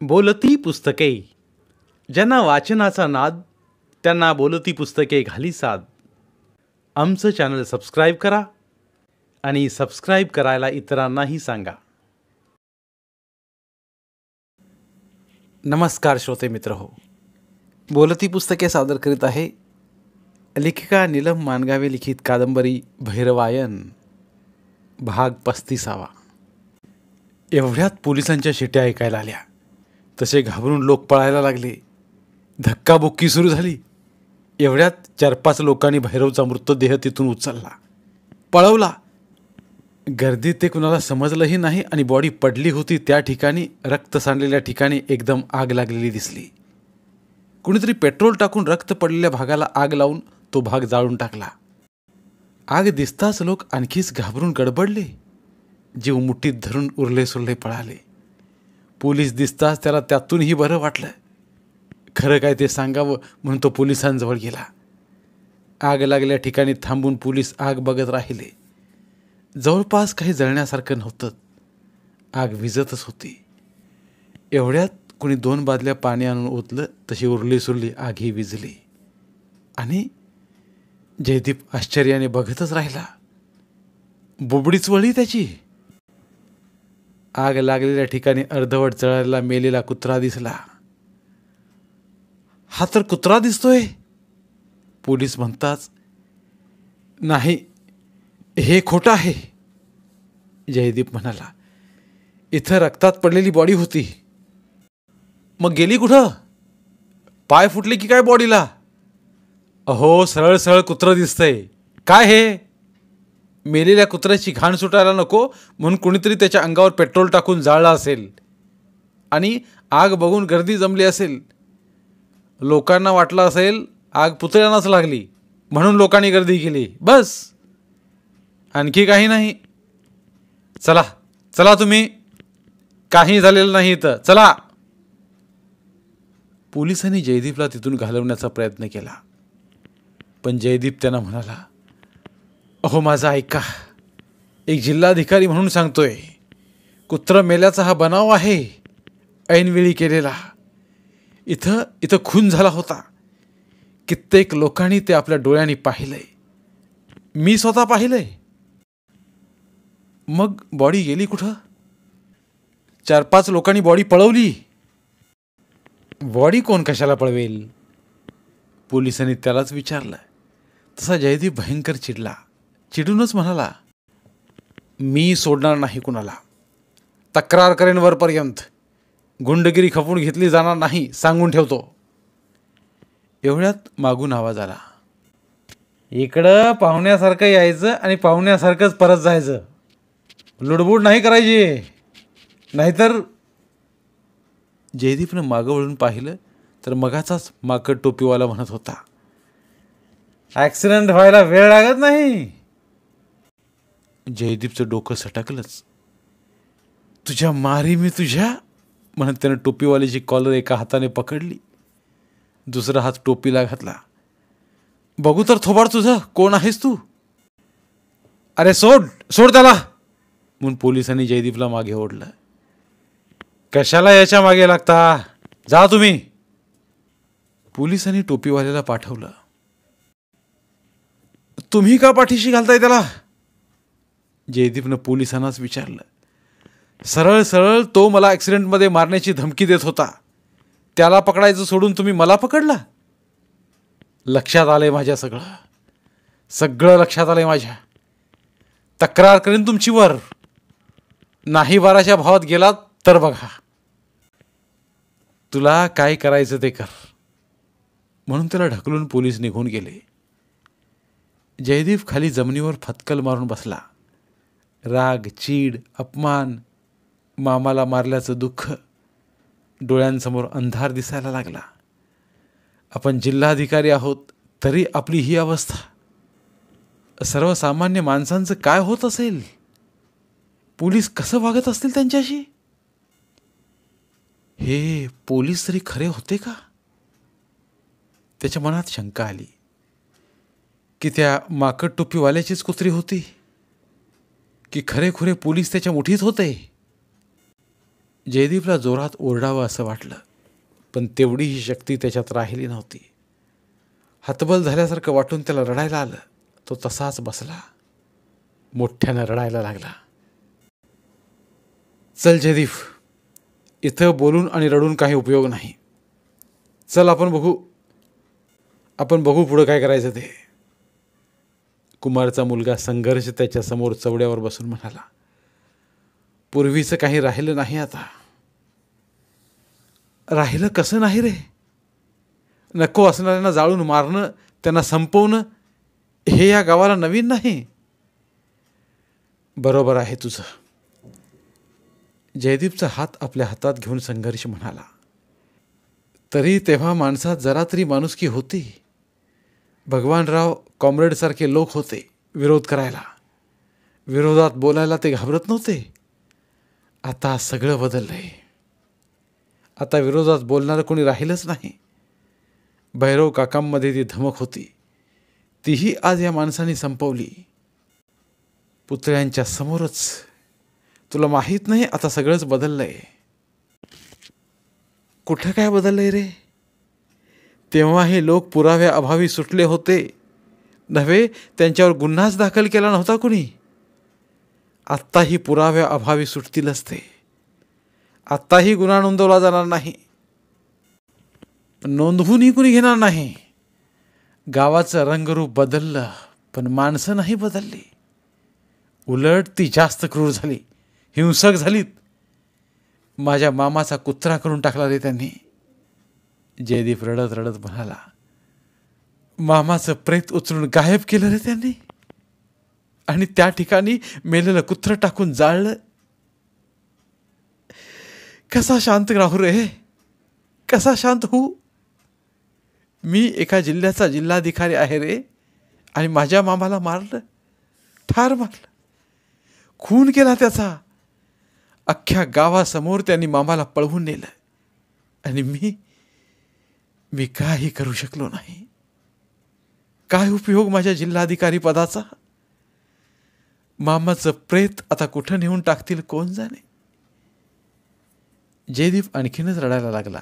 बोलती पुस्तके. ज्यांना वाचनाचा नाद त्यांना बोलती पुस्तके घाली साद. आमचं चॅनल सबस्क्राईब करा आणि सबस्क्राईब करायला इतरांनाही सांगा. नमस्कार श्रोते मित्र हो, बोलती पुस्तके सादर करीत आहे लेखिका नीलम मानगावे लिखित कादंबरी भैरवायन भाग 35. एवढ्यात पोलिसांच्या शिट्या ऐकायला आल्या. तसे घाबरून लोक पळायला लागले. धक्काबुक्की सुरू झाली. एवढ्यात 4-5 लोकांनी भैरवचा मृतदेह तिथून उचलला, पळवला. गर्दीत ते कुणाला समजलंही नाही आणि बॉडी पडली होती त्या ठिकाणी, रक्त सांडलेल्या ठिकाणी एकदम आग लागलेली दिसली. कुणीतरी पेट्रोल टाकून रक्त पडलेल्या भागाला आग लावून तो भाग जाळून टाकला. आग दिसताच लोक आणखीच घाबरून गडबडले. जीव मुठीत धरून उरले सुरले पळाले. पोलीस दिसताच त्याला त्यातूनही बरं वाटलं. खरं काय ते सांगावं म्हणून तो पोलिसांजवळ गेला. आग लागल्या ठिकाणी थांबून पोलीस आग बघत राहिले. जवळपास काही जळण्यासारखं नव्हतं. आग विझतच होती. एवढ्यात कुणी 2 बादल्या पाणी आणून ओतलं. तशी उरली सुरली आग ही विझली आणि जयदीप आश्चर्याने बघतच राहिला. बुबडीच वळली त्याची. आग लागलेल्या ठिकाणी अर्धवट जळालेला मेलेला कुत्रा दिसला. हा तर कुत्रा दिसतोय, पोलीस म्हणताच. नाही, हे खोटं आहे, जयदीप म्हणाला. इथं रक्तात पडलेली बॉडी होती. मग गेली कुठं? पाय फुटले की काय बॉडीला? अहो, सरळ सरळ कुत्रं दिसतंय. काय हे? मेलेल्या कुत्र्याची घाण सुटायला नको म्हणून कुणीतरी त्याच्या अंगावर पेट्रोल टाकून जाळलं असेल आणि आग बघून गर्दी जमली असेल. लोकांना वाटलं असेल आग पुतळ्यांनाच लागली म्हणून लोकांनी गर्दी केली. बस, आणखी काही नाही. चला चला, तुम्ही काही झालेलं नाही इथं, चला. पोलिसांनी जयदीपला तिथून घालवण्याचा प्रयत्न केला, पण जयदीप त्यांना म्हणाला, अहो माझं ऐका. एक जिल्हाधिकारी म्हणून सांगतोय, कुत्रं मेल्याचा हा बनाव आहे, ऐनवेळी केलेला. इथं खून झाला होता. कित्येक लोकांनी ते आपल्या डोळ्यांनी पाहिलंय. मी स्वतः पाहिलंय. मग बॉडी गेली कुठं? 4-5 लोकांनी बॉडी पळवली. बॉडी कोण कशाला पळवेल? पोलिसांनी त्यालाच विचारलं. तसा जयदीप भयंकर चिडला. चिडूनच म्हणाला, मी सोडणार नाही कुणाला. तक्रार करेन वरपर्यंत. गुंडगिरी खपवून घेतली जाणार नाही, सांगून ठेवतो. एवढ्यात मागून आवाज आला, इकडं पाहुण्यासारखं यायचं आणि पाहुण्यासारखंच परत जायचं. लुडबुड नाही करायची, नाहीतर. जयदीपनं मागं वळून पाहिलं तर मगाचाच माकड टोपीवाला म्हणत होता, ॲक्सिडेंट व्हायला वेळ लागत नाही. जयदीपचं डोकं सटकलंच. तुझ्या मारी मी तुझ्या म्हणत त्यानं टोपीवालीची कॉलर एका हाताने पकडली, दुसरा हात टोपीला घातला. बघू तर थोबाड तुझं, कोण आहेस तू? अरे सोड सोड त्याला म्हणून पोलिसांनी जयदीपला मागे ओढलं. कशाला याच्या मागे लागता? जा तुम्ही. पोलिसांनी टोपीवाल्याला पाठवलं. तुम्ही का पाठीशी घालताय त्याला? जयदीपनं पोलिसांनाच विचारलं. सरळ सरळ तो मला ॲक्सिडेंटमध्ये मारण्याची धमकी देत होता. त्याला पकडायचं सोडून तुम्ही मला पकडला? लक्षात आलंय माझ्या, सगळं लक्षात आलंय माझ्या. तक्रार करेन तुमची वर. नाही बाराच्या भावात गेलात तर बघा. तुला काय करायचं ते कर म्हणून त्याला ढकलून पोलीस निघून गेले. जयदीप खाली जमिनीवर फतकल मारून बसला. राग, चीड, अपमान, मामाला मारल्याचं दुःख डोळ्यांसमोर अंधार दिसायला लागला. आपण जिल्हाधिकारी आहोत तरी आपली ही अवस्था. सर्वसामान्य माणसांचं काय होत असेल? पोलीस कसं वागत असतील त्यांच्याशी? हे पोलीस तरी खरे होते का? त्याच्या मनात शंका आली की त्या माकड टोपीवाल्याचीच कुत्री होती की खरेखुरे पोलीस त्याच्या मुठीत होते. जयदीपला जोरात ओरडावं असं वाटलं, पण तेवढीही शक्ती त्याच्यात राहिली नव्हती. हतबल झाल्यासारखं वाटून त्याला रडायला आलं. तो तसाच बसला, मोठ्यानं रडायला लागला. चल जयदीप, इथं बोलून आणि रडून काही उपयोग नाही. चल आपण बघू पुढं काय करायचं ते. कुमारचा मुलगा संघर्ष त्याच्यासमोर चवड्यावर बसून म्हणाला, पूर्वीचं काही राहिलं नाही आता. राहिलं कसं नाही रे? नको असणाऱ्यांना जाळून मारणं, त्यांना संपवणं हे या गावाला नवीन नाही. बरोबर आहे तुझं. जयदीपचा हात आपल्या हातात घेऊन संघर्ष म्हणाला, तरी तेव्हा माणसात जरा तरी माणुसकी होती. भगवानराव कॉम्रेडसारखे लोक होते विरोध करायला, विरोधात बोलायला ते घाबरत नव्हते. आता सगळं बदललंय. आता विरोधात बोलणारं कोणी राहिलंच नाही. भैरव काकांमध्ये ती धमक होती, तीही आज या माणसाने संपवली. पुतळ्यांच्या समोरच. तुला माहीत नाही आता सगळंच बदललंय. कुठं काय बदललंय रे? तेव्हा हे लोक पुराव्या अभावी सुटले होते नव्हे, त्यांच्यावर गुन्हाच दाखल केला नव्हता कुणी. आत्ताही पुराव्या अभावी सुटतीलच ते. आत्ताही गुन्हा नोंदवला जाणार नाही, नोंदवूनही कुणी घेणार नाही. गावाचं रंगरूप बदललं, पण माणसं नाही बदलली. उलट ती जास्त क्रूर झाली, हिंसक झालीत. माझ्या मामाचा कुत्रा करून टाकला रे त्यांनी. जयदीप रडत रडत म्हणाला, मामाचं प्रेत उचलून गायब केलं रे त्यांनी, आणि त्या ठिकाणी मेलेलं कुत्रं टाकून जाळलं. कसा शांत राहू रे? कसा शांत होऊ? मी एका जिल्ह्याचा जिल्हाधिकारी आहे रे, आणि माझ्या मामाला मारलं, ठार मारलं, खून केला त्याचा. अख्ख्या गावासमोर त्यांनी मामाला पळवून नेलं, आणि मी काही करू शकलो नाही. काय उपयोग माझ्या जिल्हाधिकारी पदाचा? मामाचं प्रेत आता कुठं नेऊन टाकतील कोण जाणे. जयदीप आणखीनच रडायला लागला.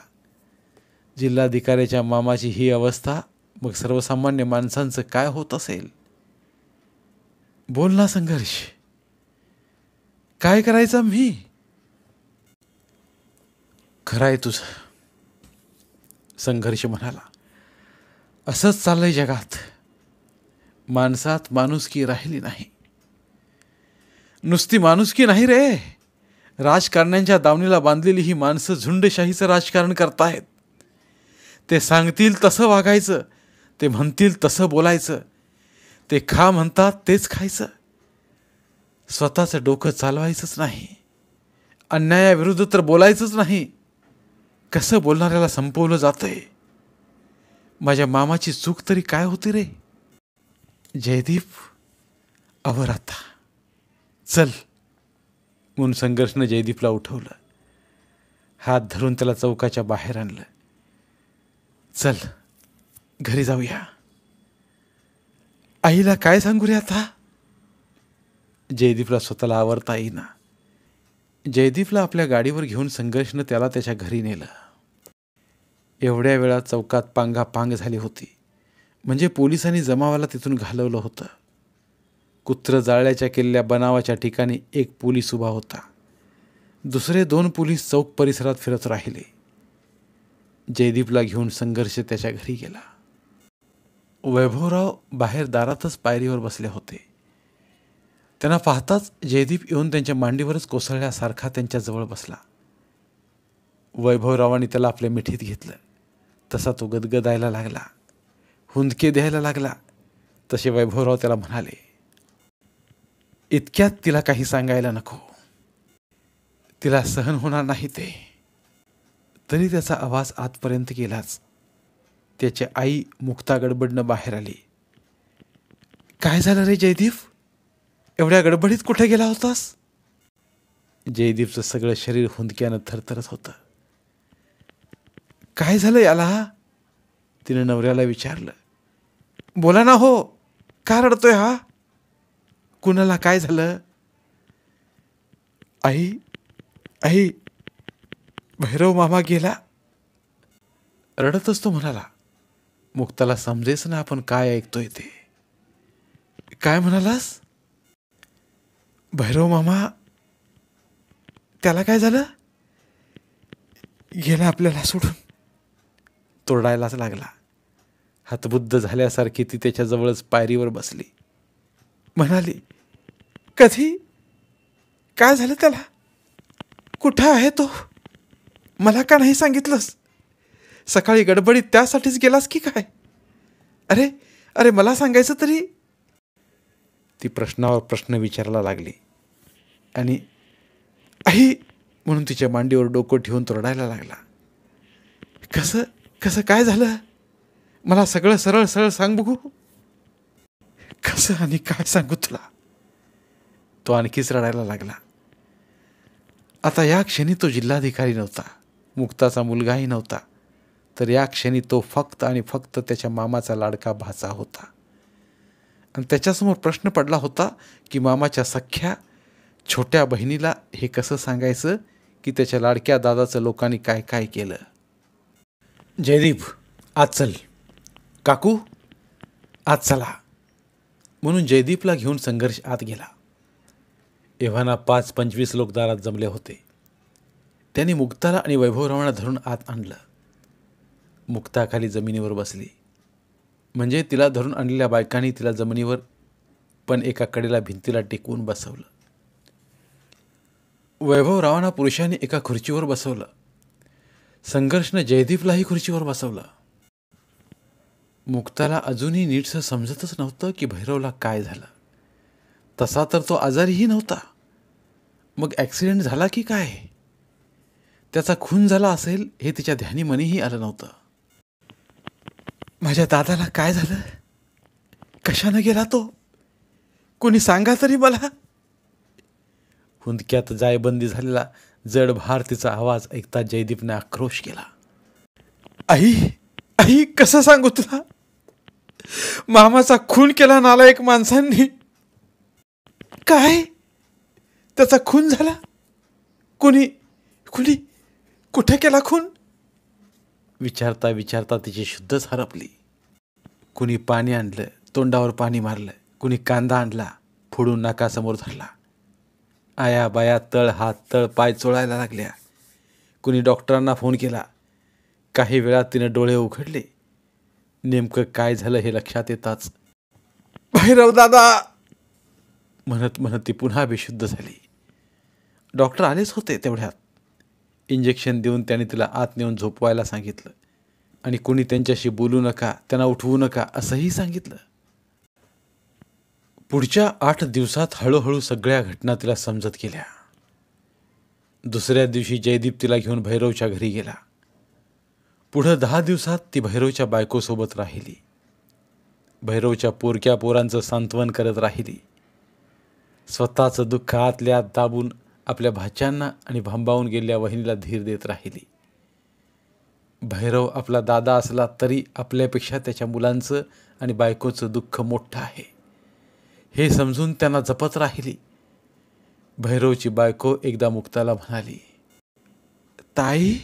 जिल्हाधिकाऱ्याच्या मामाची ही अवस्था, मग सर्वसामान्य माणसांचं काय होत असेल? बोल ना संघर्ष, काय करायचं मी? खरं आहे तुझं, संघर्ष म्हणाला. असंच चाललंय जगात. माणसात माणुसकी राहिली नाही. नुसती माणुसकी नाही रे, राजकारण्यांच्या दावणीला बांधलेली ही माणसं झुंडशाहीचं राजकारण करतायत. ते सांगतील तसं वागायचं, ते म्हणतील तसं बोलायचं, ते खा म्हणतात तेच खायचं. स्वतःचं डोकं चालवायचंच नाही, अन्यायाविरुद्ध तर बोलायचंच नाही. कसं बोलणाऱ्याला संपवलं जातंय. माझ्या मामाची चूक तरी काय होती रे? जयदीप, आवर आता, चल. म्हणून संघर्षनं जयदीपला उठवलं, हात धरून त्याला चौकाच्या बाहेर आणलं. चल घरी जाऊया. आईला काय सांगू रे आता? जयदीपला स्वतःला आवरता येईना. जयदीपला आपल्या गाडीवर घेऊन संघर्षनं त्याला त्याच्या घरी नेलं. एवढ्या वेळात चौकात पांगापांग झाली होती, म्हणजे पोलिसांनी जमावाला तिथून घालवलं होतं. कुत्रं जाळल्याच्या केलेल्या बनावाच्या ठिकाणी एक पोलीस उभा होता. दुसरे 2 पोलीस चौक परिसरात फिरत राहिले. जयदीपला घेऊन संघर्ष त्याच्या घरी गेला. वैभवराव बाहेर दारातच पायरीवर बसले होते. त्यांना पाहताच जयदीप येऊन त्यांच्या मांडीवरच कोसळल्यासारखा त्यांच्याजवळ बसला. वैभवरावांनी त्याला आपल्या मिठीत घेतलं. तसा तो गदगदायला लागला, हुंदके द्यायला लागला. तसे वैभवराव त्याला म्हणाले, इतक्यात तिला काही सांगायला नको, तिला सहन होणार नाही ते. तरी त्याचा आवाज आतपर्यंत गेलाच. त्याची आई मुक्ता गडबडनं बाहेर आली. काय झालं रे जयदीप? एवढ्या गडबडीत कुठे गेला होतास? जयदीपचं सगळं शरीर हुंदक्यानं थरथरत होतं. काय झालं याला? तिनं नवऱ्याला विचारलं. बोला ना हो, का रडतोय हा? कुणाला काय झालं? आई आई भैरव मामा गेला. रडतच तो म्हणाला. मुक्ताला समजेच ना आपण काय ऐकतोय ते. काय म्हणालास? भैरव मामा त्याला काय झालं? गेला आपल्याला सोडून. तोरडायलाच लागला. हतबुद्ध झाल्यासारखी ती त्याच्याजवळच पायरीवर बसली. म्हणाली, कधी? काय झालं त्याला? कुठं आहे तो? मला का नाही सांगितलंस? सकाळी गडबडीत त्यासाठीच गेलास की काय? अरे अरे मला सांगायचं तरी. ती प्रश्नावर प्रश्न विचारायला लागली आणि आई म्हणून तिच्या मांडीवर डोकं ठेवून तोरडायला लागला. कसं कसं काय झालं? मला सगळं सरळ सरळ सांग बघू. कसं आणि काय सांगू तुला? तो आणखीच रडायला लागला. आता या क्षणी तो जिल्हाधिकारी नव्हता, मुक्ताचा मुलगाही नव्हता, तर या क्षणी तो फक्त आणि फक्त त्याच्या मामाचा लाडका भाचा होता. आणि त्याच्यासमोर प्रश्न पडला होता की मामाच्या सख्या छोट्या बहिणीला हे कसं सांगायचं की त्याच्या लाडक्या दादाचं लोकांनी काय काय केलं. जयदीप आज चल. काकू आज चला म्हणून जयदीपला घेऊन संघर्ष आत गेला. एव्हाना 5-25 लोक दारात जमले होते. त्यांनी मुक्ताला आणि वैभवरावांना धरून आत आणलं. मुक्ता खाली जमिनीवर बसली. म्हणजे तिला धरून आणलेल्या बायकांनी तिला जमिनीवर पण एका कडेला भिंतीला टेकवून बसवलं. वैभवरावांना पुरुषांनी एका खुर्चीवर बसवलं. संघर्षनं जयदीपलाही खुर्चीवर बसवलं. मुक्ताला अजूनही नीटसं समजतच नव्हतं की भैरवला काय झालं. तसा तर तो आजारीही नव्हता. मग ॲक्सिडेंट झाला की काय? त्याचा खून झाला असेल हे तिच्या ध्यानी मनीही आलं नव्हतं. माझ्या दादाला काय झालं? कशानं गेला तो? कोणी सांगा तरी मला. हुंदक्यात जायबंदी झालेला जड भार तिचा आवाज ऐकता जयदीपने आक्रोश केला. आई आई कसं सांगू तुला? मामाचा खून केला नालायक माणसांनी. काय? त्याचा खून झाला? कुणी कुणी कुठे केला खून? विचारता विचारता तिची शुद्धच हरपली. कुणी पाणी आणलं, तोंडावर पाणी मारलं. कुणी कांदा आणला, फोडून नाकासमोर धरला. आया बाया तळ हात तळ पाय चोळायला लागल्या. कुणी डॉक्टरांना फोन केला. काही वेळात तिने डोळे उघडले. नेमकं काय झालं हे लक्षात येताच भैरव दादा म्हणत म्हणत ती पुन्हा बेशुद्ध झाली. डॉक्टर आलेच होते तेवढ्यात. इंजेक्शन देऊन त्याने तिला आत नेऊन झोपवायला सांगितलं आणि कुणी त्यांच्याशी बोलू नका, त्यांना उठवू नका असंही सांगितलं. पुढच्या 8 दिवसात हळूहळू सगळ्या घटना तिला समजत गेल्या. दुसऱ्या दिवशी जयदीप तिला घेऊन भैरवच्या घरी गेला. पुढं 10 दिवसात ती भैरवच्या बायकोसोबत राहिली. भैरवच्या पोरक्या पोरांचं सांत्वन करत राहिली. स्वतःचं दुःख आतल्या आत दाबून आपल्या भाच्यांना आणि भांबावून गेलेल्या वहिनीला धीर देत राहिली. भैरव आपला दादा असला तरी आपल्यापेक्षा त्याच्या मुलांचं आणि बायकोचं दुःख मोठं आहे हे समजून त्यांना जपत राहिली. भैरवची बायको एकदा मुक्ताला म्हणाली, ताई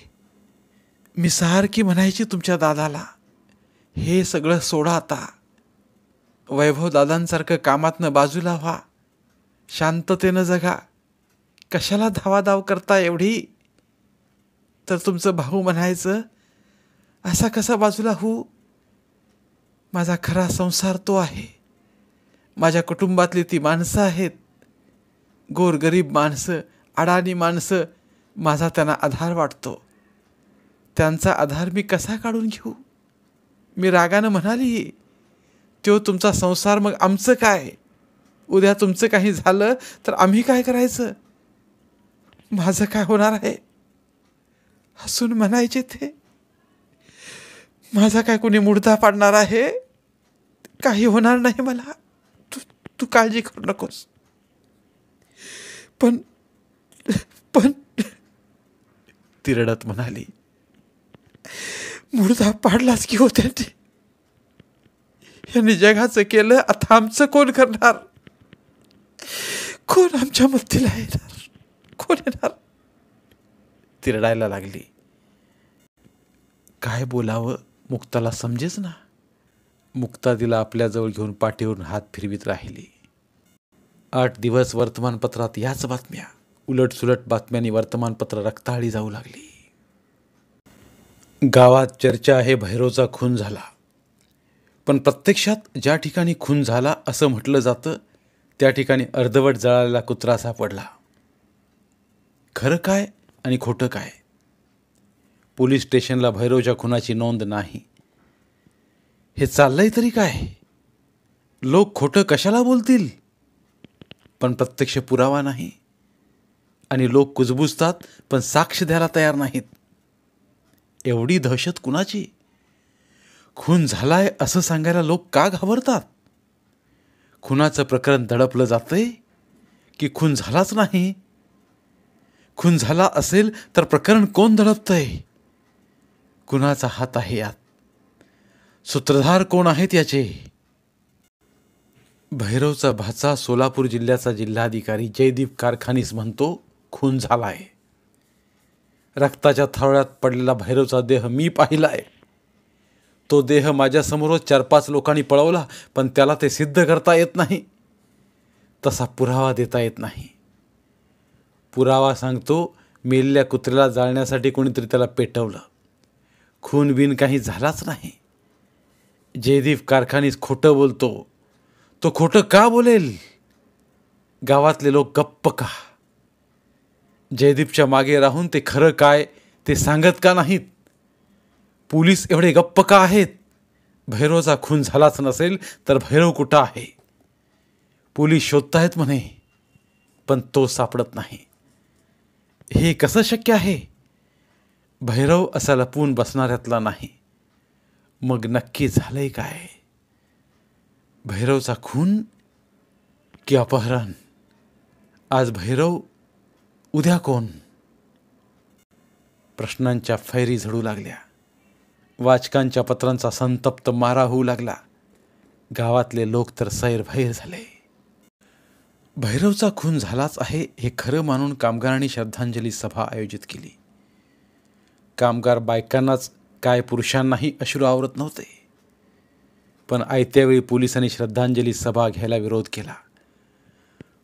मी सारखी म्हणायची तुमच्या दादाला, हे सगळं सोडा आता. वैभव दादांसारखं कामातनं बाजूला व्हा, शांततेनं जगा. कशाला धावाधाव करता एवढी? तर तुमचं भाऊ म्हणायचं, असा कसा बाजूला होऊ? माझा खरा संसार तो आहे. माझ्या कुटुंबातली ती माणसं आहेत, गोरगरीब माणसं, अडाणी माणसं. माझा त्यांना आधार वाटतो. त्यांचा आधार मी कसा काढून घेऊ? मी रागानं म्हणाली, तो तुमचा संसार, मग आमचं काय? उद्या तुमचं काही झालं तर आम्ही काय करायचं? माझं काय होणार आहे? हसून म्हणायचे ते. माझा काय कोणी मुर्दा पाडणार आहे? काही होणार नाही मला. तू काळजी करू नकोस. पण पण ती रडत म्हणाली, मुर्दा पाडलाच की हो त्यांनी. यांनी जगाचं केलं, आता आमचं कोण करणार? कोण आमच्या मदतीला येणार? कोण येणार? ती रडायला लागली. काय बोलावं मुक्ताला समजेच ना. मुक्ता तिला आपल्याजवळ घेऊन पाठीवरून हात फिरवीत राहिली. 8 दिवस वर्तमानपत्रात याच बातम्या, उलटसुलट बातम्यांनी वर्तमानपत्र रक्ताळी जाऊ लागली. गावात चर्चा आहे भैरवचा खून झाला. पण प्रत्यक्षात ज्या ठिकाणी खून झाला असं म्हटलं जातं त्या ठिकाणी अर्धवट जळालेला कुत्रा सापडला. खरं काय आणि खोटं काय? पोलीस स्टेशनला भैरवच्या खुनाची नोंद नाही. हे चाललंय तरी काय? लोक खोटं कशाला बोलतील? पण प्रत्यक्ष पुरावा नाही आणि लोक कुजबुजतात पण साक्ष द्यायला तयार नाहीत. एवढी दहशत कुणाची? खून झालाय असं सांगायला लोक का घाबरतात? खुनाचं प्रकरण दडपलं जातंय की खून झालाच नाही? खून झाला असेल तर प्रकरण कोण दडपतंय? कुणाचा हात आहे यात? सूत्रधार कोण आहेत याचे? भैरवचा भाचा सोलापूर जिल्ह्याचा जिल्हाधिकारी जयदीप कारखानीस म्हणतो खून झालाय. रक्ताच्या थारोळ्यात पडलेला भैरवचा देह मी पाहिलाय. तो देह माझ्यासमोरच 4-5 लोकांनी पळवला, पण त्याला ते सिद्ध करता येत नाही. तसा पुरावा देता येत नाही. पुरावा सांगतो मेलेल्या कुत्र्याला जाळण्यासाठी कोणीतरी त्याला पेटवलं. खून बिन काही झालाच नाही. जयदीप कारखानीस खोटं बोलतो. तो खोटं का बोलेल? गावातले लोक गप्प का? जयदीपच्या मागे राहून ते खरं काय ते सांगत का नाहीत? पोलीस एवढे गप्प का आहेत? भैरवचा खून झालाच नसेल तर भैरव कुठं आहे? पोलीस शोधतायत म्हणे, पण तो सापडत नाही. हे कसं शक्य आहे? भैरव असा लपून बसणाऱ्यातला नाही. मग नक्की झालंय काय? भैरवचा खून की अपहरण? आज भैरव, उद्या कोण? प्रश्नांच्या फैरी झडू लागल्या. वाचकांच्या पत्रांचा संतप्त मारा होऊ लागला. गावातले लोक तर सैरभैर झाले. भैरवचा खून झालाच आहे हे खरं मानून कामगारांनी श्रद्धांजली सभा आयोजित केली. कामगार बायकांनाच काय पुरुषांनाही अश्रू आवरत नव्हते. पण आयत्यावेळी पोलिसांनी श्रद्धांजली सभा घ्यायला विरोध केला.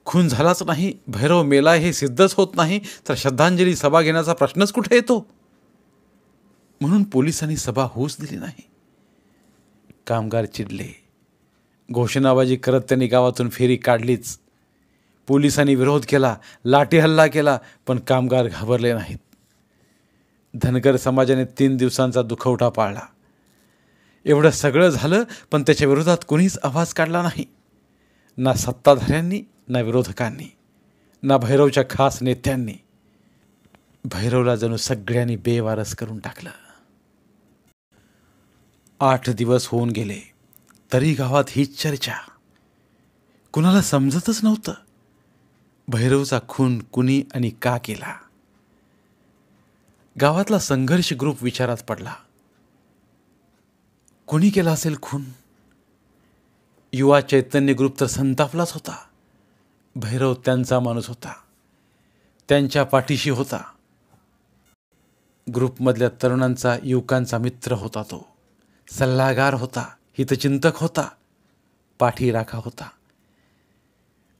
खून झालाच नाही, भैरव मेला हे सिद्धच होत नाही तर श्रद्धांजली सभा घेण्याचा प्रश्नच कुठे येतो? म्हणून पोलिसांनी सभा होऊच दिली नाही. कामगार चिडले. घोषणाबाजी करत त्यांनी गावातून फेरी काढलीच. पोलिसांनी विरोध केला, लाठी हल्ला केला, पण कामगार घाबरले नाहीत. धनगर समाजाने 3 दिवसांचा दुखवटा पाळला. एवढं सगळं झालं पण त्याच्या विरोधात कोणीच आवाज काढला नाही. ना सत्ताधाऱ्यांनी, ना विरोधकांनी, ना भैरवच्या खास नेत्यांनी. भैरवला जणू सगळ्यांनी बेवारस करून टाकलं. 8 दिवस होऊन गेले तरी गावात हीच चर्चा. कुणाला समजतच नव्हतं भैरवचा खून कुणी आणि का केला. गावातला संघर्ष ग्रुप विचारात पडला. कोणी केला असेल खून? युवा चैतन्य ग्रुप तर संतापलाच होता. भैरव त्यांचा माणूस होता, त्यांच्या पाठीशी होता. ग्रुपमधल्या तरुणांचा, युवकांचा मित्र होता. तो सल्लागार होता, हितचिंतक होता, पाठी राखा होता.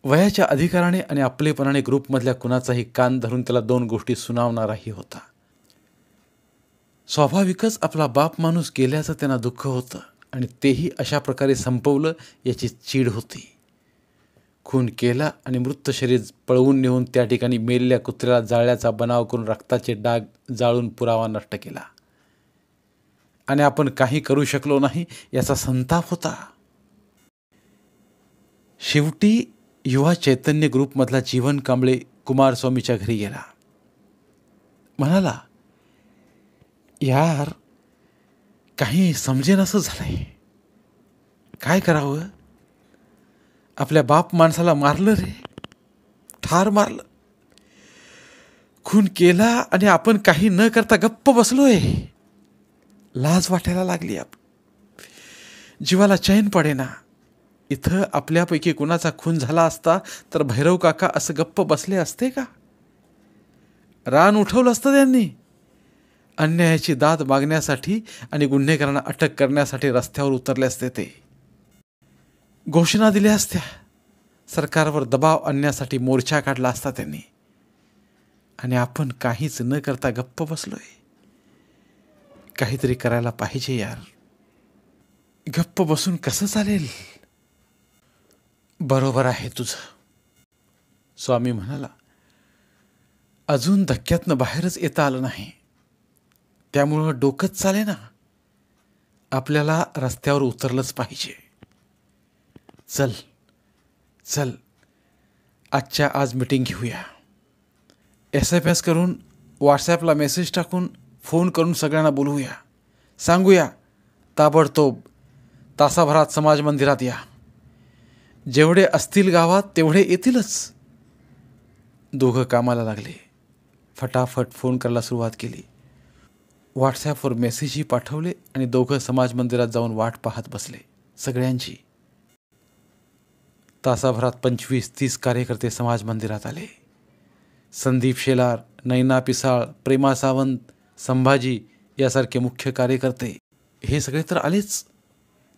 वयाच्या अधिकाराने आणि आपलेपणाने ग्रुपमधल्या कुणाचाही कान धरून त्याला 2 गोष्टी सुनावणाराही होता. स्वाभाविकच आपला बाप माणूस गेल्याचं त्यांना दुःख होतं आणि तेही अशा प्रकारे संपवलं याची चीड होती. खून केला आणि मृत शरीर पळवून नेऊन त्या ठिकाणी मेलेल्या कुत्र्याला जाळल्याचा बनाव करून रक्ताचे डाग जाळून पुरावा नष्ट केला आणि आपण काही करू शकलो नाही याचा संताप होता. शेवटी युवा चैतन्य ग्रुपमधला जीवन कांबळे कुमारस्वामीच्या घरी गेला. म्हणाला, यार काही समजेनासं झालंय. काय करावं? आपल्या बाप माणसाला मारलं रे, ठार मारलं. खून केला आणि आपण काही न करता गप्प बसलोय. लाज वाटायला लागली. जीवाला चैन पडेना. इथं आपल्यापैकी कुणाचा खून झाला असता तर भैरव काका असं गप्प बसले असते का? रान उठवलं असतं त्यांनी. अन्यायाची दाद मागण्यासाठी आणि गुन्हेगारांना अटक करण्यासाठी रस्त्यावर उतरले असते ते. घोषणा दिल्या असत्या. सरकारवर दबाव आणण्यासाठी मोर्चा काढला असता त्यांनी. आणि आपण काहीच न करता गप्प बसलोय. काहीतरी करायला पाहिजे यार. गप्प बसून कसं चालेल? बरोबर आहे तुझं, स्वामी म्हणाला. अजून धक्क्यातनं बाहेरच येता आलं नाही, त्यामुळं डोकंच चाले ना. आपल्याला रस्त्यावर उतरलंच पाहिजे. चल चल, आजच्या आज मीटिंग घेऊया. SMS करून, व्हॉट्सॲपला मेसेज टाकून, फोन करून सगळ्यांना बोलवूया. सांगूया ताबडतोब तासाभरात समाज मंदिरात या. जेवढे असतील गावात तेवढे येतीलच. दोघं कामाला लागले. फटाफट फोन करायला सुरुवात केली. व्हॉट्सॲपवर मेसेजही पाठवले आणि दोघं समाज मंदिरात जाऊन वाट पाहत बसले सगळ्यांची. तासाभरात 25-30 कार्यकर्ते समाज मंदिरात आले. संदीप शेलार, नैना पिसाळ, प्रेमा सावंत, संभाजी यासारखे मुख्य कार्यकर्ते हे सगळे तर आलेच.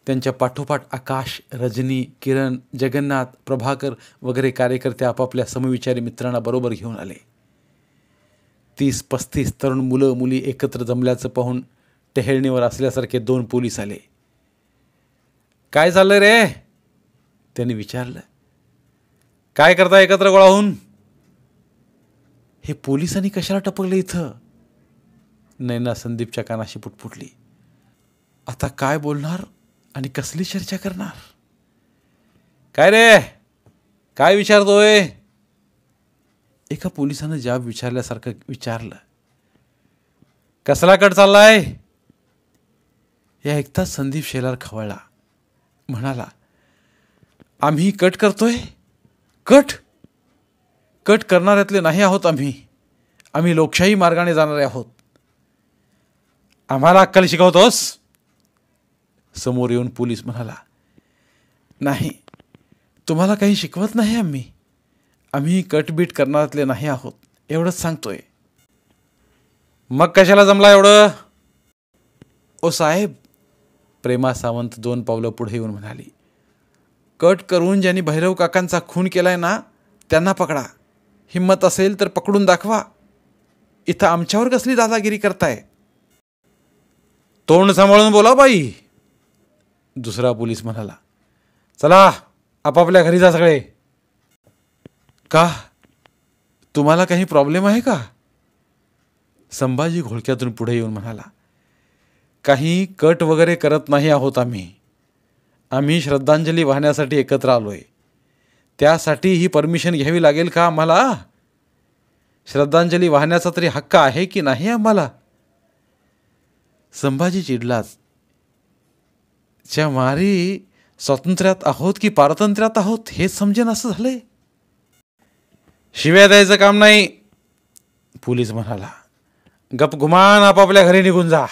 त्यांच्या पाठोपाठ आकाश, रजनी, किरण, जगन्नाथ, प्रभाकर वगैरे कार्यकर्ते आपापल्या समविचारी मित्रांना बरोबर घेऊन आले. 30-35 तरुण मुलं मुली एकत्र जमल्याचं पाहून टेहेळणीवर असल्यासारखे 2 पोलीस आले. काय चाललंय रे? त्यांनी विचारलं. काय करता एकत्र गोळा होऊन? हे पोलिसांनी कशाला टपकले इथं? नैना संदीपच्या कानाशी पुटपुटली. आता काय बोलणार आणि कसली चर्चा करणार? काय रे, काय विचारतोय? एका पोलिसानं जाब विचारल्यासारखं विचारलं. कसला कट चाललाय? हे ऐकताच संदीप शेलार खवळला. म्हणाला, आम्ही कट करतोय? कट? कट करणाऱ्यातले नाही आहोत आम्ही. आम्ही लोकशाही मार्गाने जाणारे आहोत. आम्हाला अक्कल शिकवतोस? समोर येऊन पोलीस म्हणाला. नाही, तुम्हाला काही शिकवत नाही आम्ही. आम्ही कटबीट करणाऱ्यातले नाही आहोत, एवढंच सांगतोय. मग कशाला जमला एवढं? ओ साहेब, प्रेमा सावंत 2 पावलं पुढे येऊन म्हणाली. कट करून ज्यांनी भैरव काकांचा खून केलाय ना, त्यांना पकडा. हिम्मत असेल तर पकडून दाखवा. इथं आमच्यावर कसली दादागिरी करताय? तोंड सांभाळून बोला बाई, दुसरा पोलीस म्हणाला. चला आपापल्या घरी जा सगळे. का? तुम्हाला काही प्रॉब्लेम आहे का? संभाजी घोळक्यातून पुढे येऊन म्हणाला. काही कट वगैरे करत नाही आहोत आम्ही. आम्ही श्रद्धांजली वाहण्यासाठी एकत्र आलोय. त्यासाठी ही परमिशन घ्यावी लागेल का आम्हाला? श्रद्धांजली वाहण्याचा तरी हक्क आहे की नाही आम्हाला? संभाजी चिडलाच. च्या मारी स्वातंत्र्यात आहोत की पारतंत्र्यात आहोत हेच समजेन असं झालंय. शिव्या द्यायचं काम नाही, पोलीस म्हणाला. गप गुमान आपापल्या घरी निघून जा.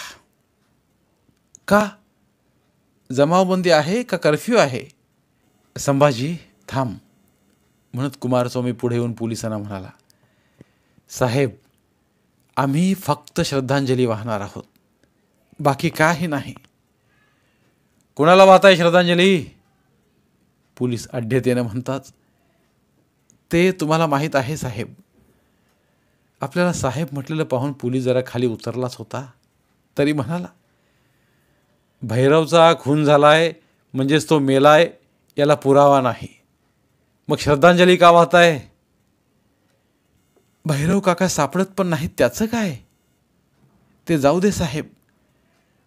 का? जमावबंदी आहे का कर्फ्यू आहे? संभाजी थांब, म्हणत कुमारस्वामी पुढे येऊन पोलिसांना म्हणाला. साहेब, आम्ही फक्त श्रद्धांजली वाहणार आहोत, बाकी काही नाही. कोणाला वाहताय श्रद्धांजली? पोलीस अड्डेतेनं म्हणतात. ते तुम्हाला माहीत आहे साहेब. आपल्याला साहेब म्हटलेलं पाहून पोलीस जरा खाली उतरलाच होता, तरी म्हणाला. भैरवचा खून झालाय म्हणजेच तो मेलाय याला पुरावा नाही, मग श्रद्धांजली का वाहताय? भैरव काका सापडत पण नाहीत त्याचं काय? ते जाऊ दे साहेब.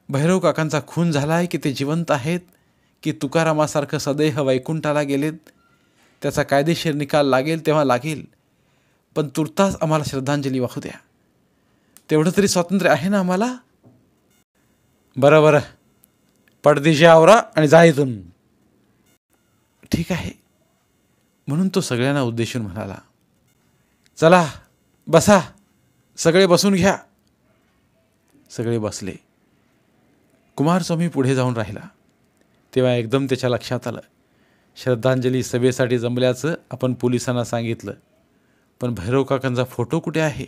भैरव काकांचा खून झालाय की ते जिवंत आहेत की तुकारामासारखं सदैह वैकुंठाला गेलेत, त्याचा कायदेशीर निकाल लागेल तेव्हा लागेल, पण तुर्तास आम्हाला श्रद्धांजली वाहू द्या. तेवढं तरी स्वातंत्र्य आहे ना आम्हाला? बरं बरं, पडदिशी आवरा आणि जा इथून. ठीक आहे, म्हणून तो सगळ्यांना उद्देशून म्हणाला. चला बसा, सगळे बसून घ्या. सगळे बसले. कुमारस्वामी पुढे जाऊन राहिला. तेव्हा एकदम त्याच्या लक्षात आलं, श्रद्धांजली सभेसाठी जमल्याचं आपण पोलिसांना सांगितलं, पण भैरव काकांचा फोटो कुठे आहे?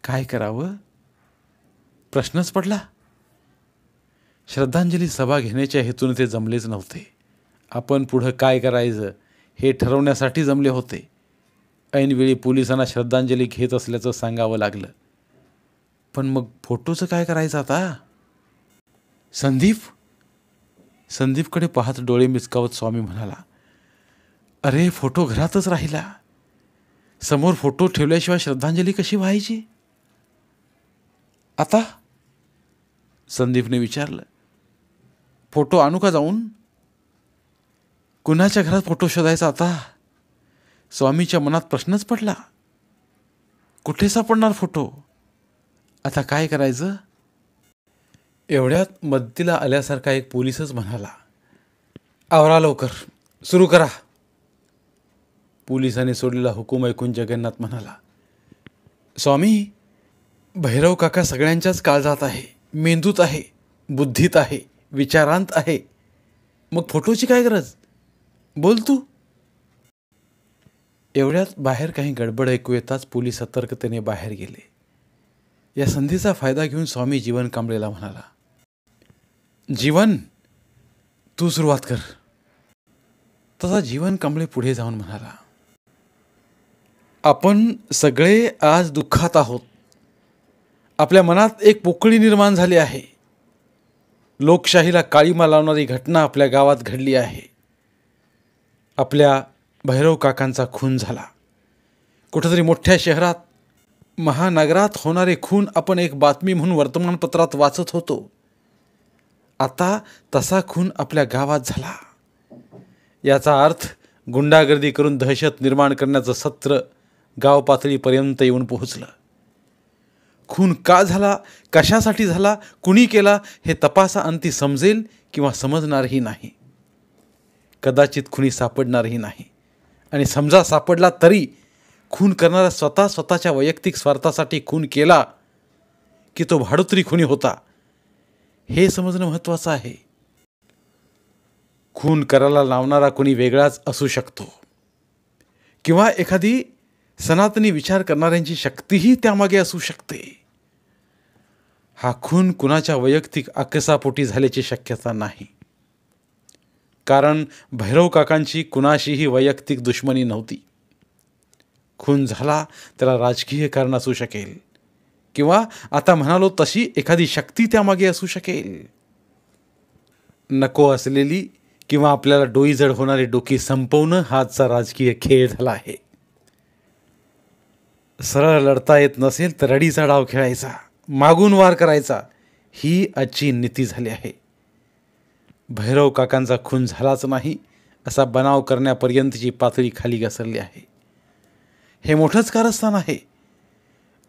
काय करावं प्रश्नच पडला. श्रद्धांजली सभा घेण्याच्या हेतून ते जमलेच नव्हते. आपण पुढं काय करायचं हे ठरवण्यासाठी जमले होते. ऐनवेळी पोलिसांना श्रद्धांजली घेत असल्याचं सांगावं लागलं. पण मग फोटोचं काय करायचं आता? संदीपकडे पाहत डोळे मिचकावत स्वामी म्हणाला, अरे फोटो घरातच राहिला. समोर फोटो ठेवल्याशिवाय श्रद्धांजली कशी व्हायची आता? संदीपने विचारलं. फोटो आणू का जाऊन? कुणाच्या घरात फोटो शोधायचा आता? स्वामीच्या मनात प्रश्नच पडला. कुठे सापडणार फोटो? आता काय करायचं? एवढ्यात मदतीला आल्यासारखा एक पोलीसच म्हणाला, आवरा लवकर, सुरू करा. पोलिसांनी सोडलेला हुकूम ऐकून जगन्नाथ म्हणाला, स्वामी, भैरव काका सगळ्यांच्याच काळजात आहे, मेंदूत आहे, बुद्धीत आहे, विचारांत आहे. मग फोटोची काय गरज? बोल तू. एवढ्यात बाहेर काही गडबड ऐकू येताच पोलीस सतर्कतेने बाहेर गेले. या संधीचा फायदा घेऊन स्वामी जीवन कांबळेला म्हणाला, जीवन, तू सुरुवात कर. तसा जीवन कांबळे पुढे जाऊन म्हणाला, आपण सगळे आज दुःखात आहोत. आपल्या मनात एक पोकळी निर्माण झाली आहे. लोकशाहीला काळीमा लावणारी घटना आपल्या गावात घडली आहे. आपल्या भैरव काकांचा खून झाला. कुठेतरी मोठ्या शहरात, महानगरात होणारे खून आपण एक बातमी म्हणून वर्तमानपत्रात वाचत होतो. आता तसा खून आपल्या गावात झाला. याचा अर्थ गुंडागर्दी करून दहशत निर्माण करण्याचं सत्र गाव पातळीपर्यंत येऊन पोहोचलं. खून का झाला, कशासाठी झाला, कुणी केला हे तपासाअंती समजेल किंवा समजणारही नाही. कदाचित खुनी सापडणारही नाही. आणि समजा सापडला तरी खून करणारा स्वतःच्या वैयक्तिक स्वार्थासाठी खून केला की तो भाडोत्री खुनी होता हे समजणं महत्त्वाचं आहे. खून करायला लावणारा कोणी वेगळाच असू शकतो किंवा एखादी सनातनी विचार करणाऱ्यांची शक्तीही त्यामागे असू शकते. हा खून कुणाच्या वैयक्तिक आकसापोटी झाल्याची शक्यता नाही. कारण भैरव काकांची कुणाशीही वैयक्तिक दुश्मनी नव्हती. खून झाला त्याला राजकीय कारण असू शकेल किंवा आता म्हणालो तशी एखादी शक्ती त्यामागे असू शकेल. नको असलेली किंवा आपल्याला डोईजड होणारी डोकी संपवणं हा आजचा राजकीय खेळ झाला आहे. सरळ लढता येत नसेल तर रडीचा डाव खेळायचा, मागून वार करायचा, ही आजची नीती झाली आहे. भैरव काकांचा खून झालाच नाही असा बनाव करण्यापर्यंतची पातळी खाली घसरली आहे. हे मोठंच कारस्थान आहे.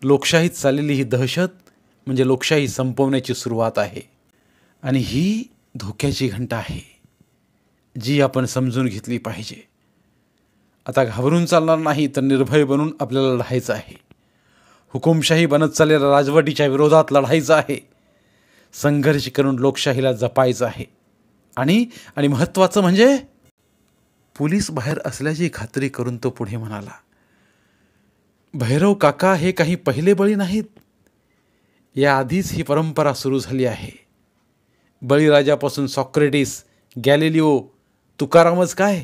लोकशाहीत चाललेली ही दहशत म्हणजे लोकशाही संपवण्याची सुरुवात आहे. आणि ही धोक्याची घंटा आहे जी आपण समजून घेतली पाहिजे. आता घाबरून चालणार नाही तर निर्भय बनून आपल्याला लढायचं आहे. हुकुमशाही बनत चाललेल्या राजवटीच्या विरोधात लढायचं आहे. संघर्ष करून लोकशाहीला जपायचं आहे. आणि महत्त्वाचं म्हणजे पोलीस बाहेर असल्याची खात्री करून तो पुढे म्हणाला, भैरव काका हे काही पहिले बळी नाहीत. याआधीच ही परंपरा सुरू झाली आहे. बळीराजापासून सॉक्रेटिस, गॅलिलिओ, तुकारामच काय,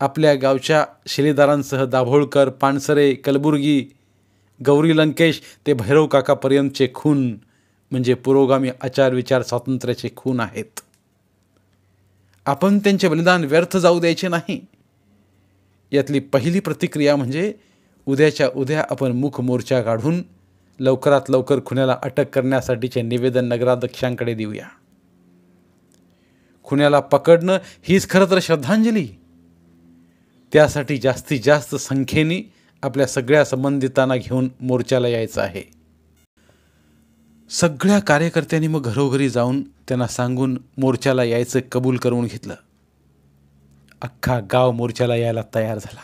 आपल्या गावच्या शिलेदारांसह दाभोळकर, पानसरे, कलबुर्गी, गौरी लंकेश ते भैरव काकापर्यंतचे खून म्हणजे पुरोगामी आचारविचार स्वातंत्र्याचे खून आहेत. आपण त्यांचे बलिदान व्यर्थ जाऊ द्यायचे नाही. यातली पहिली प्रतिक्रिया म्हणजे उद्याच्या उद्या आपण मुख मोर्चा काढून लवकरात लवकर खुन्याला अटक करण्यासाठीचे निवेदन नगराध्यक्षांकडे देऊया. खुन्याला पकडणं हीच खरं तर श्रद्धांजली. त्यासाठी जास्तीत जास्त संख्येने आपल्या सगळ्या संबंधितांना घेऊन मोर्चाला यायचं आहे. सगळ्या कार्यकर्त्यांनी मग घरोघरी जाऊन त्यांना सांगून मोर्चाला यायचं कबूल करून घेतलं. अख्खा गाव मोर्चाला यायला तयार झाला.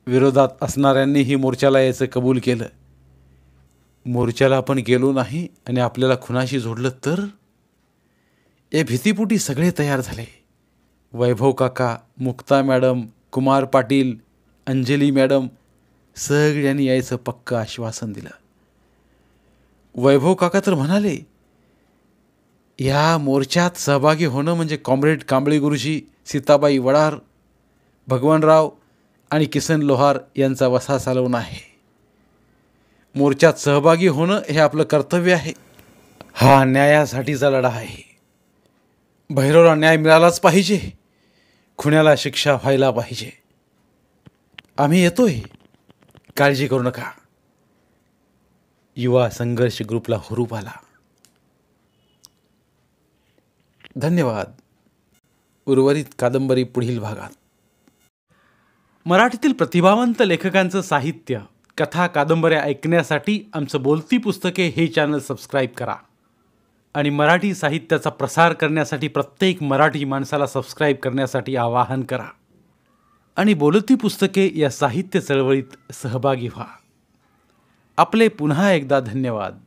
विरोधात असणाऱ्यांनीही मोर्चाला यायचं कबूल केलं. मोर्चाला आपण गेलो नाही आणि आपल्याला खुनाशी जोडलं तर? या भीतीपोटी सगळे तयार झाले. वैभव काका, मुक्ता मॅडम, कुमार पाटील, अंजली मॅडम सगळ्यांनी यायचं पक्क आश्वासन दिलं. वैभव काका तर म्हणाले, या मोर्चात सहभागी होणं म्हणजे कॉम्रेड कांबळे गुरुजी, सीताबाई वडार, भगवानराव आणि किसन लोहार यांचा वसा चालवणं आहे. मोर्चात सहभागी होणं हे आपलं कर्तव्य आहे. हा न्यायासाठीचा लढा आहे. भैरवला न्याय मिळालाच पाहिजे. खुन्याला शिक्षा व्हायला पाहिजे. आम्ही येतोय, काळजी करू नका. युवा संघर्ष ग्रुपला हुरूप आला. धन्यवाद. उर्वरित कादंबरी पुढील भागात. मराठीतील प्रतिभावंत लेखकांचं साहित्य, कथा, कादंबऱ्या ऐकण्यासाठी आमचं बोलती पुस्तके हे चॅनल सबस्क्राईब करा आणि मराठी साहित्याचा प्रसार करण्यासाठी प्रत्येक मराठी माणसाला सबस्क्राईब करण्यासाठी आवाहन करा आणि बोलती पुस्तके या साहित्य चळवळीत सहभागी व्हा. आपले पुन्हा एकदा धन्यवाद.